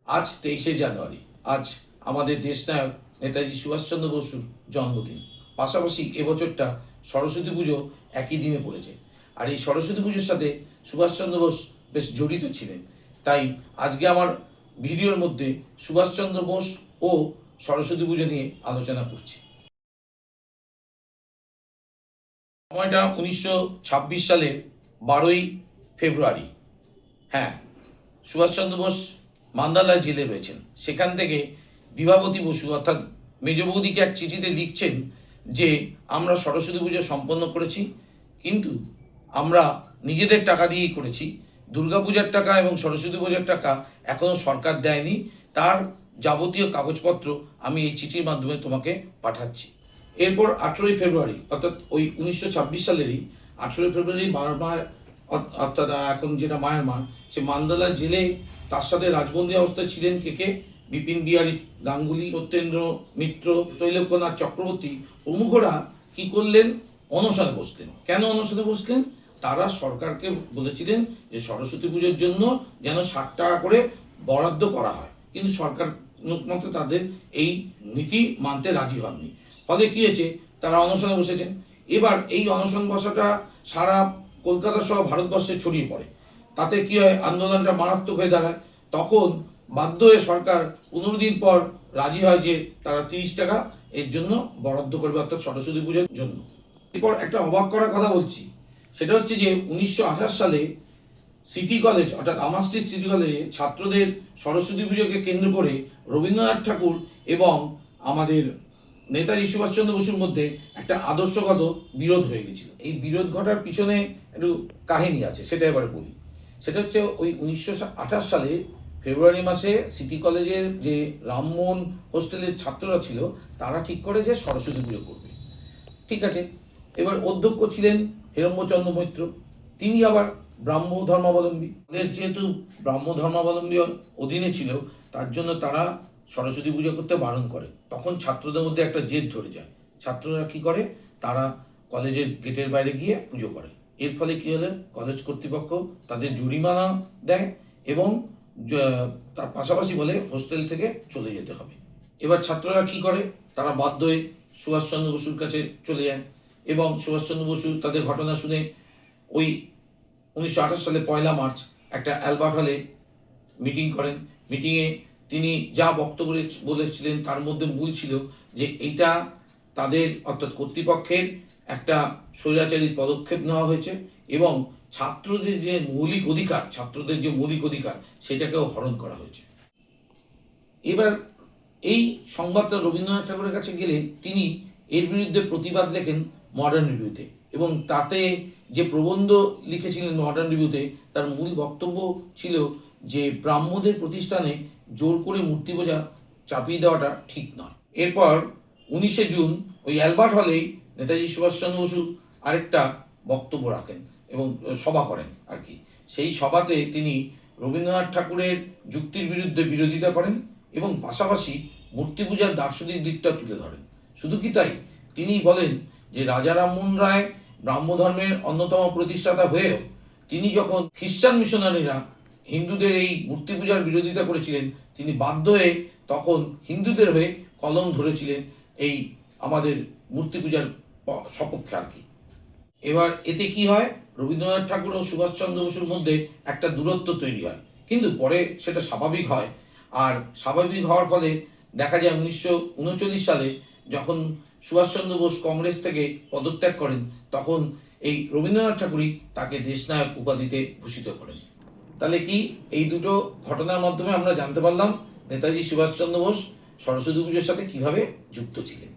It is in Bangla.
আজ 23শে জানুয়ারি। আজ আমাদের দেশনায়ক নেতাজি সুভাষচন্দ্র বসুর জন্মদিন। পাশাপাশি এবছরটা সরস্বতী পুজো একই দিনে পড়েছে। আর এই সরস্বতী পুজোর সাথে সুভাষচন্দ্র বোস বেশ জড়িত ছিলেন। তাই আজকে আমার ভিডিওর মধ্যে সুভাষচন্দ্র বোস ও সরস্বতী পুজো নিয়ে আলোচনা করছি। সময়টা 1926 সালের 12ই ফেব্রুয়ারি। হ্যাঁ, সুভাষচন্দ্র বোস মান্দালায় জেলে রয়েছেন। সেখান থেকে বিভাবতী বসু অর্থাৎ মেজ বৌদিকে এক চিঠিতে লিখছেন যে আমরা সরস্বতী পুজো সম্পন্ন করেছি, কিন্তু আমরা নিজেদের টাকা দিয়েই করেছি। দুর্গাপূজার টাকা এবং সরস্বতী পূজার টাকা এখনও সরকার দেয়নি। তার যাবতীয় কাগজপত্র আমি এই চিঠির মাধ্যমে তোমাকে পাঠাচ্ছি। এরপর 18ই ফেব্রুয়ারি অর্থাৎ ওই 1926 সালেরই 18ই ফেব্রুয়ারি মায়ানমার অর্থাৎ এখন যেটা মায়ানমার, সে মান্দালা জেলে তার সাথে রাজবন্দী অবস্থায় ছিলেন কে বিপিন বিহারী গাঙ্গুলি, সত্যেন্দ্র মিত্র, তৈলক্যনাথ চক্রবর্তী প্রমুখরা কি করলেন? অনশনে বসলেন। কেন অনশনে বসলেন? তারা সরকারকে বলেছিলেন যে সরস্বতী পুজোর জন্য যেন 60 টাকা করে বরাদ্দ করা হয়, কিন্তু সরকার মতো তাদের এই নীতি মানতে রাজি হননি। ফলে কী হয়েছে? তারা অনশনে বসেছেন। এবার এই অনশন বসাটা সারা কলকাতা সহ ভারতবর্ষে ছড়িয়ে পড়ে। তাতে কী হয়? আন্দোলনটা মারাত্মক হয়ে দাঁড়ায়। তখন বাধ্য হয়ে সরকার 15 দিন পর রাজি হয় যে তারা 30 টাকা এর জন্য বরাদ্দ করবে, অর্থাৎ সরস্বতী পুজোর জন্য। এরপর একটা অবাক করার কথা বলছি, সেটা হচ্ছে যে 1928 সালে সিটি কলেজ অর্থাৎ আমার স্ট্রিট সিটি কলেজে ছাত্রদের সরস্বতী পুজোকে কেন্দ্র করে রবীন্দ্রনাথ ঠাকুর এবং আমাদের নেতাজি সুভাষচন্দ্র বসুর মধ্যে একটা আদর্শগত বিরোধ হয়ে গেছিল। এই বিরোধ ঘটার পিছনে একটু কাহিনী আছে, সেটা এবারে বলি। সেটা হচ্ছে ওই 1928 সালে ফেব্রুয়ারি মাসে সিটি কলেজের যে রামমোহন হোস্টেলের ছাত্ররা ছিল, তারা ঠিক করে যে সরস্বতী পুজো করবে। ঠিক আছে, এবার অধ্যক্ষ ছিলেন হেরম্বচন্দ্র মৈত্র। তিনি আবার ব্রাহ্ম ধর্মাবলম্বী। যেহেতু ব্রাহ্ম ধর্মাবলম্বী অধীনে ছিল, তার জন্য তারা সরস্বতী পুজো করতে বারণ করে। তখন ছাত্রদের মধ্যে একটা জেদ ধরে যায়। ছাত্ররা কি করে? তারা কলেজের গেটের বাইরে গিয়ে পুজো করে। এর ফলে কী হলো? কলেজ কর্তৃপক্ষ তাদের জরিমানা দেয় এবং তার পাশাপাশি বলে হোস্টেল থেকে চলে যেতে হবে। এবার ছাত্ররা কি করে? তারা বাধ্য হয়ে সুভাষচন্দ্র বসুর কাছে চলে যায় এবং সুভাষচন্দ্র বসু তাদের ঘটনা শুনে ওই 1928 সালে 1 মার্চ একটা অ্যালবার্ট হলে মিটিং করেন। মিটিংয়ে তিনি যা বক্তব্য বলেছিলেন তার মধ্যে মূল ছিল যে এটা তাদের অর্থাৎ কর্তৃপক্ষের একটা স্বৈরাচারী পদক্ষেপ নেওয়া হয়েছে এবং ছাত্রদের যে মৌলিক অধিকার সেটাকেও হরণ করা হয়েছে। এবার এই সংবাদটা রবীন্দ্রনাথ ঠাকুরের কাছে গেলে তিনি এর বিরুদ্ধে প্রতিবাদ লেখেন মডার্ন রিভিউতে, এবং তাতে যে প্রবন্ধ লিখেছিলেন মডার্ন রিভিউতে, তার মূল বক্তব্য ছিল যে ব্রাহ্মদের প্রতিষ্ঠানে জোর করে মূর্তি পূজা চাপিয়ে দেওয়াটা ঠিক নয়। এরপর 19শে জুন ওই অ্যালবার্ট হলেই নেতাজি সুভাষচন্দ্র বসু আরেকটা বক্তব্য রাখেন এবং সভা করেন আর কি। সেই সভাতে তিনি রবীন্দ্রনাথ ঠাকুরের যুক্তির বিরুদ্ধে বিরোধিতা করেন এবং পাশাপাশি মূর্তি পূজার দার্শনিক দিকটা তুলে ধরেন। শুধু কি তাই, তিনি বলেন যে রাজা রামমোহন রায় ব্রাহ্ম ধর্মের অন্যতম প্রতিষ্ঠাতা হয়েও তিনি যখন খ্রিস্টান মিশনারিরা হিন্দুদের এই মূর্তি পূজার বিরোধিতা করেছিলেন, তিনি বাধ্য হয়ে তখন হিন্দুদের হয়ে কলম ধরেছিলেন এই আমাদের মূর্তি পূজার সপক্ষে আর কি। এবার এতে কি হয়? রবীন্দ্রনাথ ঠাকুর ও সুভাষচন্দ্র বসুর মধ্যে একটা দূরত্ব তৈরি হয়, কিন্তু পরে সেটা স্বাভাবিক হয়। আর স্বাভাবিক হওয়ার ফলে দেখা যায় 1939 সালে যখন সুভাষচন্দ্র বোস কংগ্রেস থেকে পদত্যাগ করেন, তখন এই রবীন্দ্রনাথ ঠাকুরই তাকে দেশনায়ক উপাধিতে ভূষিত করেন। তাহলে কি এই দুটো ঘটনার মাধ্যমে আমরা জানতে পারলাম নেতাজি সুভাষচন্দ্র বোস সরস্বতী পুজোর সাথে কিভাবে যুক্ত ছিলেন।